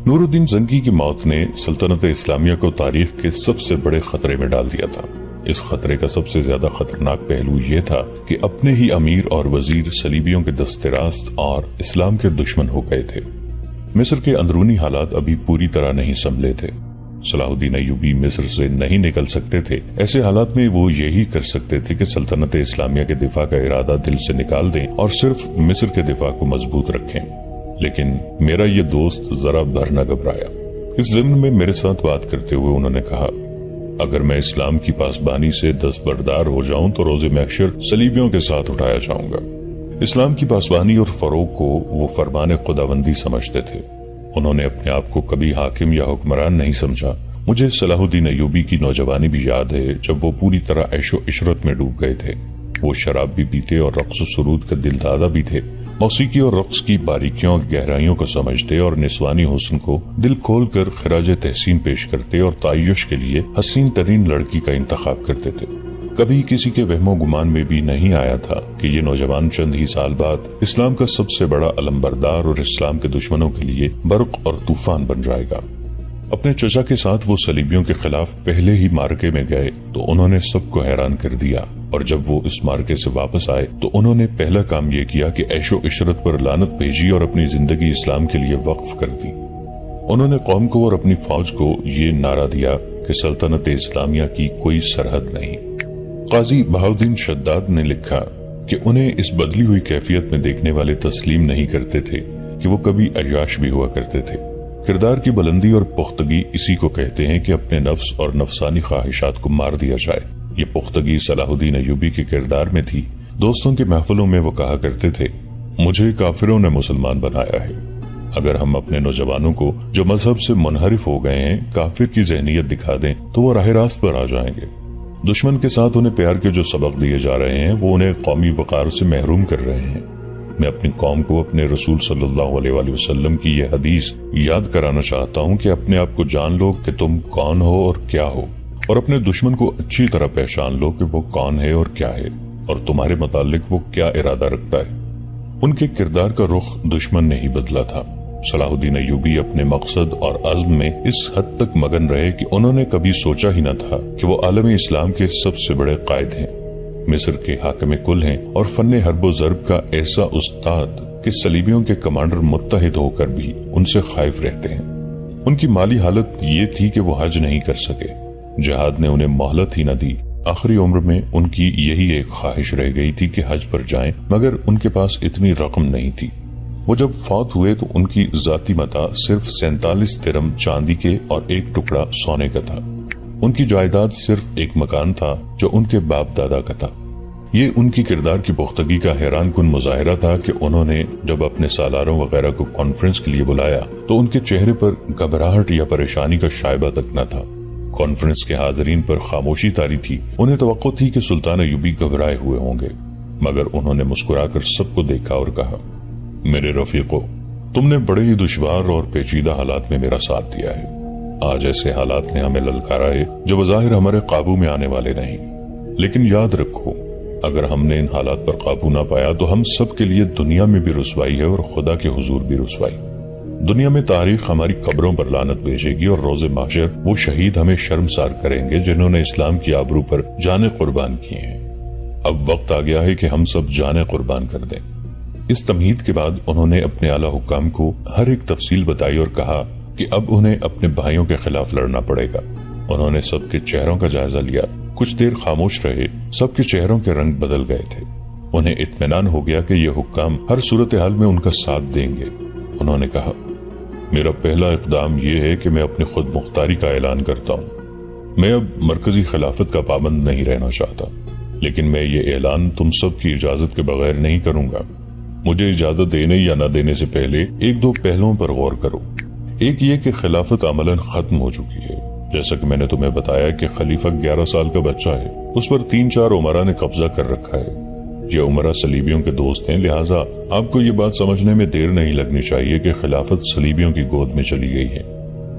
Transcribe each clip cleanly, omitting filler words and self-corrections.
نور الدین زنگی کی موت نے سلطنت اسلامیہ کو تاریخ کے سب سے بڑے خطرے میں ڈال دیا تھا۔ اس خطرے کا سب سے زیادہ خطرناک پہلو یہ تھا کہ اپنے ہی امیر اور وزیر صلیبیوں کے دست راست اور اسلام کے دشمن ہو گئے تھے۔ مصر کے اندرونی حالات ابھی پوری طرح نہیں سنبھلے تھے۔ صلاح الدین ایوبی مصر سے نہیں نکل سکتے تھے۔ ایسے حالات میں وہ یہی کر سکتے تھے کہ سلطنت اسلامیہ کے دفاع کا ارادہ دل سے نکال دیں اور صرف مصر کے دفاع کو مضبوط رکھیں۔ لیکن میرا یہ دوست ذرا بھر نہ گھبرایا۔ اس ضمن میں میرے ساتھ بات کرتے ہوئے انہوں نے کہا، اگر میں اسلام کی پاسبانی سے دستبردار ہو جاؤں تو روز محشر صلیبیوں کے ساتھ اٹھایا جاؤں گا۔ اسلام کی پاسبانی اور فروغ کو وہ فرمان خداوندی سمجھتے تھے۔ انہوں نے اپنے آپ کو کبھی حاکم یا حکمران نہیں سمجھا۔ مجھے صلاح الدین ایوبی کی نوجوانی بھی یاد ہے جب وہ پوری طرح عیش و عشرت میں ڈوب گئے تھے۔ وہ شراب بھی پیتے اور رقص و سرود کا دل دادا بھی تھے۔ موسیقی اور رقص کی باریکیوں اور گہرائیوں کو سمجھتے اور نسوانی حسن کو دل کھول کر خراج تحسین پیش کرتے اور تعیش کے لیے حسین ترین لڑکی کا انتخاب کرتے تھے۔ کبھی کسی کے وہم و گمان میں بھی نہیں آیا تھا کہ یہ نوجوان چند ہی سال بعد اسلام کا سب سے بڑا علمبردار اور اسلام کے دشمنوں کے لیے برق اور طوفان بن جائے گا۔ اپنے چچا کے ساتھ وہ صلیبیوں کے خلاف پہلے ہی مارکے میں گئے تو انہوں نے سب کو حیران کر دیا، اور جب وہ اس مارکے سے واپس آئے تو انہوں نے پہلا کام یہ کیا کہ عیش و عشرت پر لعنت بھیجی اور اپنی زندگی اسلام کے لیے وقف کر دی۔ انہوں نے قوم کو اور اپنی فوج کو یہ نعرہ دیا کہ سلطنت اسلامیہ کی کوئی سرحد نہیں۔ قاضی بہاؤالدین شداد نے لکھا کہ انہیں اس بدلی ہوئی کیفیت میں دیکھنے والے تسلیم نہیں کرتے تھے کہ وہ کبھی عیاش بھی ہوا کرتے تھے۔ کردار کی بلندی اور پختگی اسی کو کہتے ہیں کہ اپنے نفس اور نفسانی خواہشات کو مار دیا جائے۔ یہ پختگی صلاح الدین ایوبی کے کردار میں تھی۔ دوستوں کے محفلوں میں وہ کہا کرتے تھے، مجھے کافروں نے مسلمان بنایا ہے۔ اگر ہم اپنے نوجوانوں کو جو مذہب سے منحرف ہو گئے ہیں کافر کی ذہنیت دکھا دیں تو وہ راہ راست پر آ جائیں گے۔ دشمن کے ساتھ انہیں پیار کے جو سبق دیے جا رہے ہیں وہ انہیں قومی وقار سے محروم کر رہے ہیں۔ میں اپنی قوم کو اپنے رسول صلی اللہ علیہ وآلہ وسلم کی یہ حدیث یاد کرانا چاہتا ہوں کہ اپنے آپ کو جان لو کہ تم کون ہو اور کیا ہو، اور اپنے دشمن کو اچھی طرح پہچان لو کہ وہ کون ہے اور کیا ہے، اور تمہارے متعلق وہ کیا ارادہ رکھتا ہے۔ ان کے کردار کا رخ دشمن نے ہی بدلا تھا۔ صلاح الدین ایوبی اپنے مقصد اور عزم میں اس حد تک مگن رہے کہ انہوں نے کبھی سوچا ہی نہ تھا کہ وہ عالم اسلام کے سب سے بڑے قائد ہیں، مصر کے حاکم کل ہیں اور فن حرب و ضرب کا ایسا استاد کہ صلیبیوں کے کمانڈر متحد ہو کر بھی ان سے خائف رہتے ہیں۔ ان کی مالی حالت یہ تھی کہ وہ حج نہیں کر سکے۔ جہاد نے انہیں مہلت ہی نہ دی۔ آخری عمر میں ان کی یہی ایک خواہش رہ گئی تھی کہ حج پر جائیں، مگر ان کے پاس اتنی رقم نہیں تھی۔ وہ جب فوت ہوئے تو ان کی ذاتی متاع صرف 47 درم چاندی کے اور 1 ٹکڑا سونے کا تھا۔ ان کی جائیداد صرف ایک مکان تھا جو ان کے باپ دادا کا تھا۔ یہ ان کی کردار کی پختگی کا حیران کن مظاہرہ تھا کہ انہوں نے جب اپنے سالاروں وغیرہ کو کانفرنس کے لیے بلایا تو ان کے چہرے پر گھبراہٹ یا پریشانی کا شائبہ تک نہ تھا۔ کانفرنس کے حاضرین پر خاموشی طاری تھی۔ انہیں توقع تھی کہ سلطان ایوبی گھبرائے ہوئے ہوں گے، مگر انہوں نے مسکرا کر سب کو دیکھا اور کہا، میرے رفیقو، تم نے بڑے ہی دشوار اور پیچیدہ حالات میں میرا ساتھ دیا ہے۔ آج ایسے حالات نے ہمیں للکارا ہے جو بظاہر ہمارے قابو میں آنے والے نہیں، لیکن یاد رکھو، اگر ہم نے ان حالات پر قابو نہ پایا تو ہم سب کے لیے دنیا میں بھی رسوائی ہے اور خدا کے حضور بھی رسوائی۔ دنیا میں تاریخ ہماری قبروں پر لعنت بھیجے گی اور روز محشر وہ شہید ہمیں شرمسار کریں گے جنہوں نے اسلام کی آبرو پر جانیں قربان کیے ہیں۔ اب وقت آ گیا ہے کہ ہم سب جانیں قربان کر دیں۔ اس تمہید کے بعد انہوں نے اپنے اعلیٰ حکام کو ہر ایک تفصیل بتائی اور کہا کہ اب انہیں اپنے بھائیوں کے خلاف لڑنا پڑے گا۔ انہوں نے سب کے چہروں کا جائزہ لیا، کچھ دیر خاموش رہے، سب کے چہروں کے رنگ بدل گئے تھے۔ انہیں اطمینان ہو گیا کہ یہ حکام ہر صورتحال میں ان کا ساتھ دیں گے۔ انہوں نے کہا، میرا پہلا اقدام یہ ہے کہ میں اپنی خود مختاری کا اعلان کرتا ہوں۔ میں اب مرکزی خلافت کا پابند نہیں رہنا چاہتا، لیکن میں یہ اعلان تم سب کی اجازت کے بغیر نہیں کروں گا۔ مجھے اجازت دینے یا نہ دینے سے پہلے 1-2 پہلوؤں پر غور کرو۔ ایک یہ کہ خلافت عملاً ختم ہو چکی ہے۔ جیسا کہ میں نے تمہیں بتایا کہ خلیفہ 11 سال کا بچہ ہے، اس پر 3-4 عمرا نے قبضہ کر رکھا ہے۔ یہ عمرا صلیبیوں کے دوست ہیں، لہٰذا آپ کو یہ بات سمجھنے میں دیر نہیں لگنی چاہیے کہ خلافت صلیبیوں کی گود میں چلی گئی ہے۔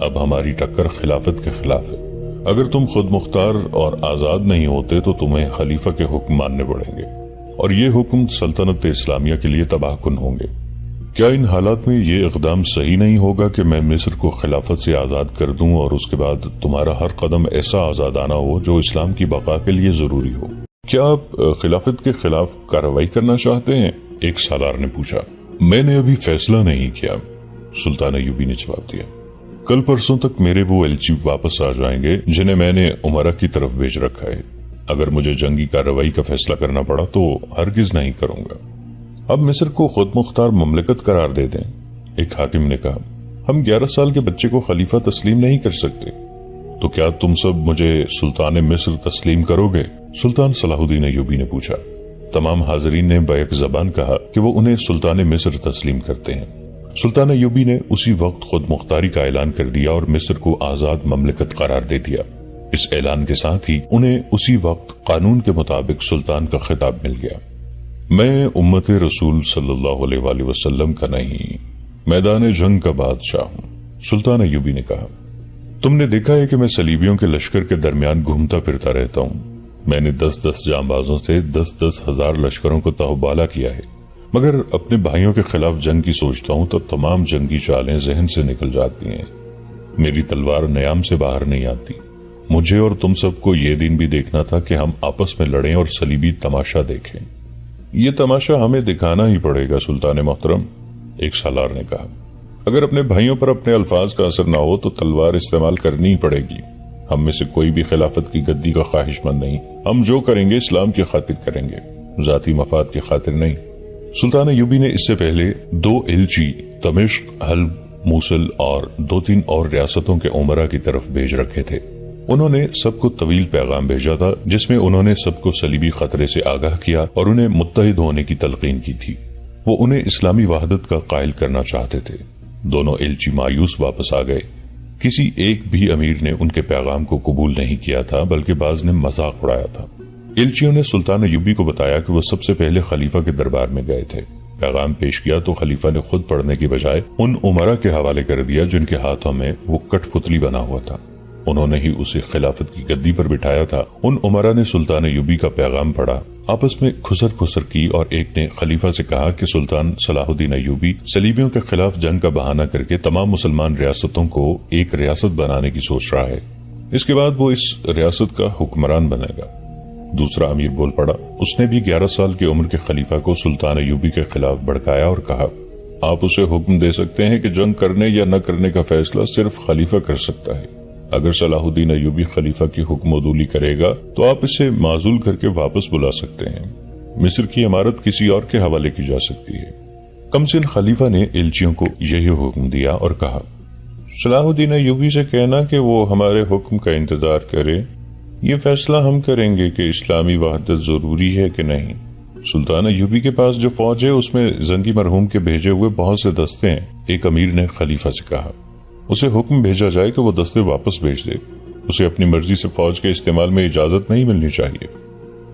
اب ہماری ٹکر خلافت کے خلاف ہے۔ اگر تم خود مختار اور آزاد نہیں ہوتے تو تمہیں خلیفہ کے حکم ماننے پڑیں گے، اور یہ حکم سلطنت اسلامیہ کے لیے تباہ کن ہوں گے۔ کیا ان حالات میں یہ اقدام صحیح نہیں ہوگا کہ میں مصر کو خلافت سے آزاد کر دوں اور اس کے بعد تمہارا ہر قدم ایسا آزادانہ ہو جو اسلام کی بقا کے لیے ضروری ہو؟ کیا آپ خلافت کے خلاف کارروائی کرنا چاہتے ہیں؟ ایک سالار نے پوچھا۔ میں نے ابھی فیصلہ نہیں کیا، سلطان ایوبی نے جواب دیا۔ کل پرسوں تک میرے وہ ایلچی واپس آ جائیں گے جنہیں میں نے عمرہ کی طرف بھیج رکھا ہے۔ اگر مجھے جنگی کارروائی کا فیصلہ کرنا پڑا تو ہرگز نہیں کروں گا۔ اب مصر کو خود مختار مملکت قرار دے دیں۔ ایک حاکم نے کہا، ہم 11 سال کے بچے کو خلیفہ تسلیم نہیں کر سکتے، تو کیا تم سب مجھے سلطان مصر تسلیم کرو گے؟ سلطان صلاح الدین ایوبی نے پوچھا۔ تمام حاضرین نے بیک زبان کہا کہ وہ انہیں سلطان مصر تسلیم کرتے ہیں۔ سلطان ایوبی نے اسی وقت خود مختاری کا اعلان کر دیا اور مصر کو آزاد مملکت قرار دے دیا۔ اس اعلان کے ساتھ ہی انہیں اسی وقت قانون کے مطابق سلطان کا خطاب مل گیا۔ میں امت رسول صلی اللہ علیہ وآلہ وسلم کا نہیں، میدان جنگ کا بادشاہ ہوں، سلطان ایوبی نے کہا۔ تم نے دیکھا ہے کہ میں صلیبیوں کے لشکر کے درمیان گھومتا پھرتا رہتا ہوں۔ میں نے 10 جانبازوں سے 10 ہزار لشکروں کو تہوبالا کیا ہے، مگر اپنے بھائیوں کے خلاف جنگ کی سوچتا ہوں تو تمام جنگی چالیں ذہن سے نکل جاتی ہیں۔ میری تلوار نیام سے باہر نہیں آتی۔ مجھے اور تم سب کو یہ دن بھی دیکھنا تھا کہ ہم آپس میں لڑیں اور صلیبی تماشا دیکھیں۔ یہ تماشا ہمیں دکھانا ہی پڑے گا سلطان محترم، ایک سالار نے کہا۔ اگر اپنے بھائیوں پر اپنے الفاظ کا اثر نہ ہو تو تلوار استعمال کرنی ہی پڑے گی۔ ہم میں سے کوئی بھی خلافت کی گدی کا خواہش مند نہیں۔ ہم جو کریں گے اسلام کی خاطر کریں گے، ذاتی مفاد کی خاطر نہیں۔ سلطان ایوبی نے اس سے پہلے 2 ایلچی دمشق، حلب، موصل اور 2-3 اور ریاستوں کے عمرہ کی طرف بھیج رکھے تھے۔ انہوں نے سب کو طویل پیغام بھیجا تھا جس میں انہوں نے سب کو صلیبی خطرے سے آگاہ کیا اور انہیں متحد ہونے کی تلقین کی تھی۔ وہ انہیں اسلامی وحدت کا قائل کرنا چاہتے تھے۔ دونوں ایلچی مایوس واپس آ گئے۔ کسی ایک بھی امیر نے ان کے پیغام کو قبول نہیں کیا تھا، بلکہ بعض نے مذاق اڑایا تھا۔ ایلچیوں نے سلطان ایوبی کو بتایا کہ وہ سب سے پہلے خلیفہ کے دربار میں گئے تھے۔ پیغام پیش کیا تو خلیفہ نے خود پڑھنے کی بجائے ان عمرہ کے حوالے کر دیا جن کے ہاتھوں میں وہ کٹ پتلی بنا ہوا تھا۔ انہوں نے ہی اسے خلافت کی گدی پر بٹھایا تھا۔ ان عمرہ نے سلطان ایوبی کا پیغام پڑھا، آپس میں کھسر پھسر کی، اور ایک نے خلیفہ سے کہا کہ سلطان صلاح الدین ایوبی صلیبیوں کے خلاف جنگ کا بہانہ کر کے تمام مسلمان ریاستوں کو ایک ریاست بنانے کی سوچ رہا ہے۔ اس کے بعد وہ اس ریاست کا حکمران بنے گا۔ دوسرا امیر بول پڑا۔ اس نے بھی 11 سال کی عمر کے خلیفہ کو سلطان ایوبی کے خلاف بھڑکایا اور کہا، آپ اسے حکم دے سکتے ہیں کہ جنگ کرنے یا نہ کرنے کا فیصلہ صرف خلیفہ کر سکتا ہے۔ اگر صلاح الدین ایوبی خلیفہ کی حکم عدولی کرے گا تو آپ اسے معزول کر کے واپس بلا سکتے ہیں۔ مصر کی عمارت کسی اور کے حوالے کی جا سکتی ہے۔ کمسن خلیفہ نے ایلچیوں کو یہی حکم دیا اور کہا، صلاح الدین ایوبی سے کہنا کہ وہ ہمارے حکم کا انتظار کرے، یہ فیصلہ ہم کریں گے کہ اسلامی وحدت ضروری ہے کہ نہیں۔ سلطان ایوبی کے پاس جو فوج ہے اس میں زنگی مرحوم کے بھیجے ہوئے بہت سے دستے ہیں، ایک امیر نے خلیفہ سے کہا۔ اسے حکم بھیجا جائے کہ وہ دستے واپس بھیج دے۔ اسے اپنی مرضی سے فوج کے استعمال میں اجازت نہیں ملنی چاہیے۔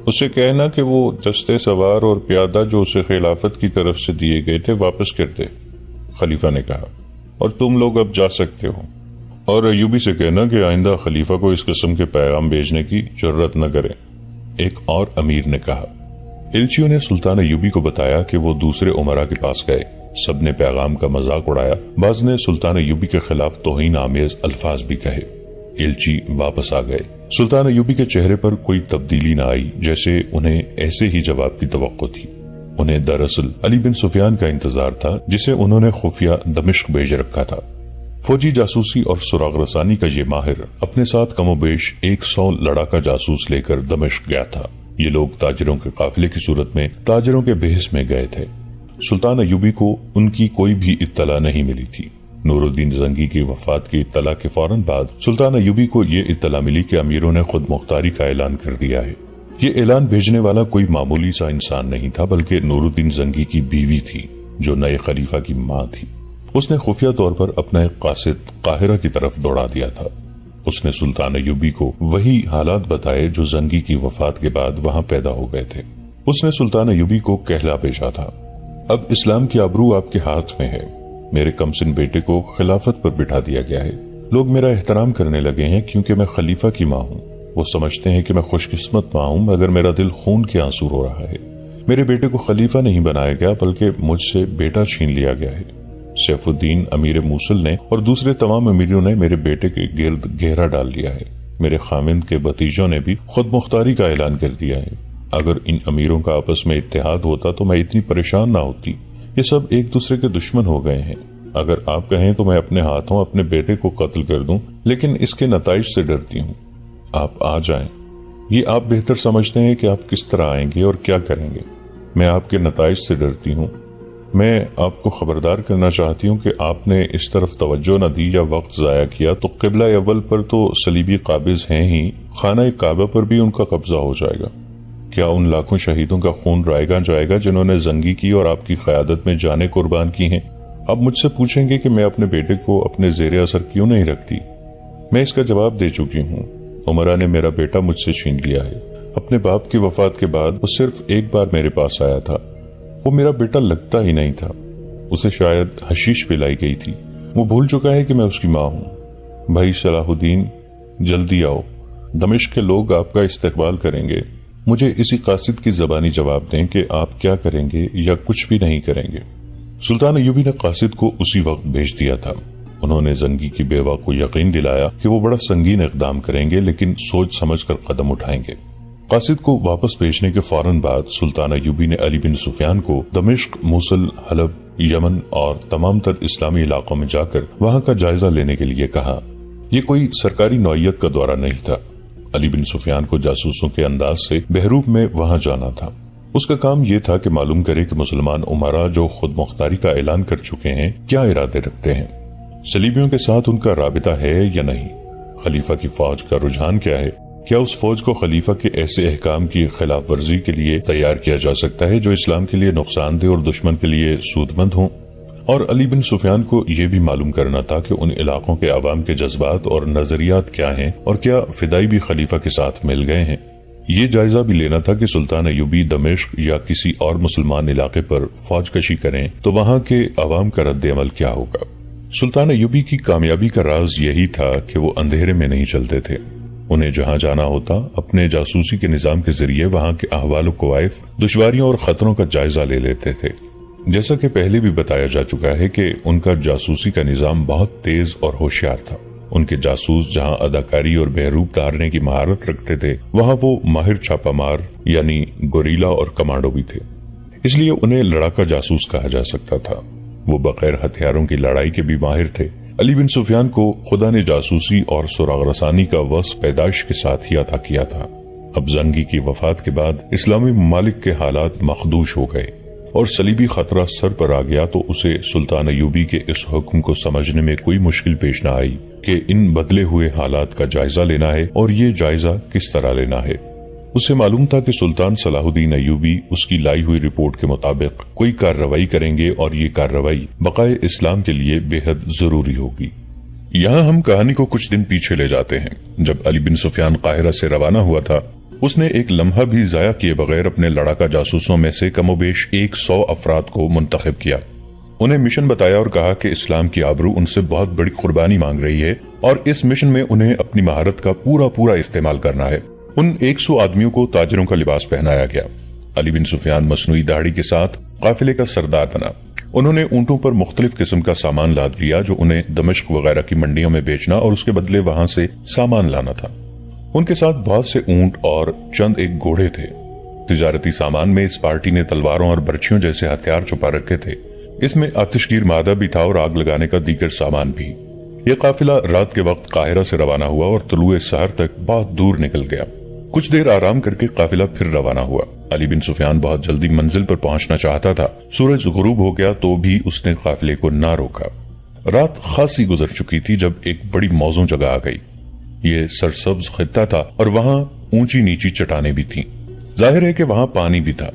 اسے کہنا کہ وہ دستے سوار اور پیادہ جو اسے خلافت کی طرف سے دیے گئے تھے واپس کر دے، خلیفہ نے کہا، اور تم لوگ اب جا سکتے ہو۔ اور ایوبی سے کہنا کہ آئندہ خلیفہ کو اس قسم کے پیغام بھیجنے کی جرات نہ کرے، ایک اور امیر نے کہا۔ ایلچیوں نے سلطان ایوبی کو بتایا کہ وہ دوسرے عمرہ کے پاس گئے۔ سب نے پیغام کا مذاق اڑایا، بعض نے سلطان ایوبی کے خلاف توہین آمیز الفاظ بھی کہے۔ ایلچی واپس آ گئے۔ سلطان ایوبی کے چہرے پر کوئی تبدیلی نہ آئی، جیسے انہیں ایسے ہی جواب کی توقع تھی۔ انہیں دراصل علی بن سفیان کا انتظار تھا جسے انہوں نے خفیہ دمشق بھیج رکھا تھا۔ فوجی جاسوسی اور سراغ رسانی کا یہ ماہر اپنے ساتھ کم و بیش 100 لڑاکا جاسوس لے کر دمشق گیا تھا۔ یہ لوگ تاجروں کے قافلے کی صورت میں تاجروں کے بحث میں گئے تھے۔ سلطان ایوبی کو ان کی کوئی بھی اطلاع نہیں ملی تھی۔ نور الدین زنگی کی وفات کی اطلاع کے فوراً بعد سلطان ایوبی کو یہ اطلاع ملی کہ امیروں نے خود مختاری کا اعلان کر دیا ہے۔ یہ اعلان بھیجنے والا کوئی معمولی سا انسان نہیں تھا، بلکہ نور الدین زنگی کی بیوی تھی جو نئے خلیفہ کی ماں تھی۔ اس نے خفیہ طور پر اپنا ایک قاصد قاہرہ کی طرف دوڑا دیا تھا۔ اس نے سلطان ایوبی کو وہی حالات بتائے جو زنگی کی وفات کے بعد وہاں پیدا ہو گئے تھے۔ اس نے سلطان ایوبی کو کہلا بھیجا تھا، اب اسلام کی آبرو آپ کے ہاتھ میں ہے۔ میرے کمسن بیٹے کو خلافت پر بٹھا دیا گیا ہے۔ لوگ میرا احترام کرنے لگے ہیں کیونکہ میں خلیفہ کی ماں ہوں۔ وہ سمجھتے ہیں کہ میں خوش قسمت ماں ہوں، مگر میرا دل خون کے آنسو رو رہا ہے۔ میرے بیٹے کو خلیفہ نہیں بنایا گیا بلکہ مجھ سے بیٹا چھین لیا گیا ہے۔ سیف الدین امیر موصل نے اور دوسرے تمام امیروں نے میرے بیٹے کے گرد گھیرا ڈال لیا ہے۔ میرے خاوند کے بھتیجوں نے بھی خود مختاری کا اعلان کر دیا ہے۔ اگر ان امیروں کا آپس میں اتحاد ہوتا تو میں اتنی پریشان نہ ہوتی۔ یہ سب ایک دوسرے کے دشمن ہو گئے ہیں۔ اگر آپ کہیں تو میں اپنے ہاتھوں اپنے بیٹے کو قتل کر دوں، لیکن اس کے نتائج سے ڈرتی ہوں۔ آپ آ جائیں، یہ آپ بہتر سمجھتے ہیں کہ آپ کس طرح آئیں گے اور کیا کریں گے۔ میں آپ کے نتائج سے ڈرتی ہوں۔ میں آپ کو خبردار کرنا چاہتی ہوں کہ آپ نے اس طرف توجہ نہ دی یا وقت ضائع کیا تو قبلہ اول پر تو صلیبی قابض ہیں ہی، خانہ کعبہ پر بھی ان کا قبضہ ہو جائے گا۔ کیا ان لاکھوں شہیدوں کا خون رائے جائے گا جنہوں نے زنگی کی اور آپ کی قیادت میں جانیں قربان کی ہیں؟ اب مجھ سے پوچھیں گے کہ میں اپنے بیٹے کو اپنے زیر اثر کیوں نہیں رکھتی؟ میں اس کا جواب دے چکی ہوں۔ عمرہ نے میرا بیٹا مجھ سے چھین لیا ہے۔ اپنے باپ کی وفات کے بعد وہ صرف ایک بار میرے پاس آیا تھا۔ وہ میرا بیٹا لگتا ہی نہیں تھا۔ اسے شاید حشیش پلائی گئی تھی۔ وہ بھول چکا ہے کہ میں اس کی ماں ہوں۔ بھائی صلاح الدین، جلدی آؤ، دمشق کے لوگ آپ کا استقبال کریں گے۔ مجھے اسی قاصد کی زبانی جواب دیں کہ آپ کیا کریں گے یا کچھ بھی نہیں کریں گے۔ سلطان ایوبی نے قاصد کو اسی وقت بھیج دیا تھا۔ انہوں نے زنگی کی بیوہ کو یقین دلایا کہ وہ بڑا سنگین اقدام کریں گے لیکن سوچ سمجھ کر قدم اٹھائیں گے۔ قاصد کو واپس بھیجنے کے فوراً بعد سلطان ایوبی نے علی بن سفیان کو دمشق، موصل، حلب، یمن اور تمام تر اسلامی علاقوں میں جا کر وہاں کا جائزہ لینے کے لیے کہا۔ یہ کوئی سرکاری نوعیت کا دورہ نہیں تھا۔ علی بن سفیان کو جاسوسوں کے انداز سے بہروپ میں وہاں جانا تھا۔ اس کا کام یہ تھا کہ معلوم کرے کہ مسلمان امراء جو خود مختاری کا اعلان کر چکے ہیں کیا ارادے رکھتے ہیں، صلیبیوں کے ساتھ ان کا رابطہ ہے یا نہیں، خلیفہ کی فوج کا رجحان کیا ہے، کیا اس فوج کو خلیفہ کے ایسے احکام کی خلاف ورزی کے لیے تیار کیا جا سکتا ہے جو اسلام کے لیے نقصان دہ اور دشمن کے لیے سود مند ہوں۔ اور علی بن سفیان کو یہ بھی معلوم کرنا تھا کہ ان علاقوں کے عوام کے جذبات اور نظریات کیا ہیں اور کیا فدائی بھی خلیفہ کے ساتھ مل گئے ہیں۔ یہ جائزہ بھی لینا تھا کہ سلطان ایوبی دمشق یا کسی اور مسلمان علاقے پر فوج کشی کریں تو وہاں کے عوام کا رد عمل کیا ہوگا۔ سلطان ایوبی کی کامیابی کا راز یہی تھا کہ وہ اندھیرے میں نہیں چلتے تھے۔ انہیں جہاں جانا ہوتا اپنے جاسوسی کے نظام کے ذریعے وہاں کے احوال و کوائف، دشواریوں اور خطروں کا جائزہ لے لیتے تھے۔ جیسا کہ پہلے بھی بتایا جا چکا ہے کہ ان کا جاسوسی کا نظام بہت تیز اور ہوشیار تھا۔ ان کے جاسوس جہاں اداکاری اور بہروپ دھارنے کی مہارت رکھتے تھے وہاں وہ ماہر چھاپا مار یعنی گوریلا اور کمانڈو بھی تھے، اس لیے انہیں لڑاکا جاسوس کہا جا سکتا تھا۔ وہ بغیر ہتھیاروں کی لڑائی کے بھی ماہر تھے۔ علی بن سفیان کو خدا نے جاسوسی اور سراغ رسانی کا وصف پیدائش کے ساتھ ہی عطا کیا تھا۔ اب زنگی کی وفات کے بعد اسلامی ممالک کے حالات مخدوش ہو گئے اور صلیبی خطرہ سر پر آ گیا تو اسے سلطان ایوبی کے اس حکم کو سمجھنے میں کوئی مشکل پیش نہ آئی کہ ان بدلے ہوئے حالات کا جائزہ لینا ہے اور یہ جائزہ کس طرح لینا ہے۔ اسے معلوم تھا کہ سلطان صلاح الدین ایوبی اس کی لائی ہوئی رپورٹ کے مطابق کوئی کارروائی کریں گے اور یہ کارروائی بقائے اسلام کے لیے بے حد ضروری ہوگی۔ یہاں ہم کہانی کو کچھ دن پیچھے لے جاتے ہیں۔ جب علی بن سفیان قاہرہ سے روانہ ہوا تھا اس نے ایک لمحہ بھی ضائع کیے بغیر اپنے لڑاکا جاسوسوں میں سے کم و بیش 100 افراد کو منتخب کیا، انہیں مشن بتایا اور کہا کہ اسلام کی آبرو ان سے بہت بڑی قربانی مانگ رہی ہے اور اس مشن میں انہیں اپنی مہارت کا پورا استعمال کرنا ہے۔ ان 100 آدمیوں کو تاجروں کا لباس پہنایا گیا۔ علی بن سفیان مصنوعی داڑھی کے ساتھ قافلے کا سردار بنا۔ انہوں نے اونٹوں پر مختلف قسم کا سامان لاد لیا جو انہیں دمشق وغیرہ کی منڈیوں میں بیچنا اور اس کے بدلے وہاں سے سامان لانا تھا۔ ان کے ساتھ بہت سے اونٹ اور چند ایک گھوڑے تھے۔ تجارتی سامان میں اس پارٹی نے تلواروں اور برچھیوں جیسے ہتھیار چھپا رکھے تھے۔ اس میں آتشگیر مادہ بھی تھا اور آگ لگانے کا دیگر سامان بھی۔ یہ قافلہ رات کے وقت قاہرہ سے روانہ ہوا اور طلوع سحر تک بہت دور نکل گیا۔ کچھ دیر آرام کر کے قافلہ پھر روانہ ہوا۔ علی بن سفیان بہت جلدی منزل پر پہنچنا چاہتا تھا۔ سورج غروب ہو گیا تو بھی اس نے قافلے کو نہ روکا۔ رات خاصی گزر چکی تھی جب ایک بڑی موزوں جگہ آ گئی۔ یہ سرسبز خطہ تھا اور وہاں اونچی نیچی چٹانیں بھی تھیں۔ ظاہر ہے کہ وہاں پانی بھی تھا۔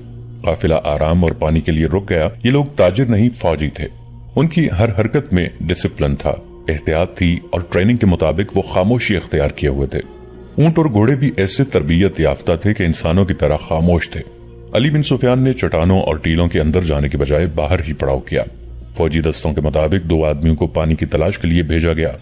قافلہ آرام اور پانی کے لیے رک گیا۔ یہ لوگ تاجر نہیں فوجی تھے۔ ان کی ہر حرکت میں ڈسپلن تھا، احتیاط تھی اور ٹریننگ کے مطابق وہ خاموشی اختیار کیے ہوئے تھے۔ اونٹ اور گھوڑے بھی ایسے تربیت یافتہ تھے کہ انسانوں کی طرح خاموش تھے۔ علی بن سفیان نے چٹانوں اور ٹیلوں کے اندر جانے کے بجائے باہر ہی پڑاؤ کیا۔ فوجی دستوں کے مطابق 2 آدمیوں کو پانی کی تلاش کے لیے بھیجا گیا۔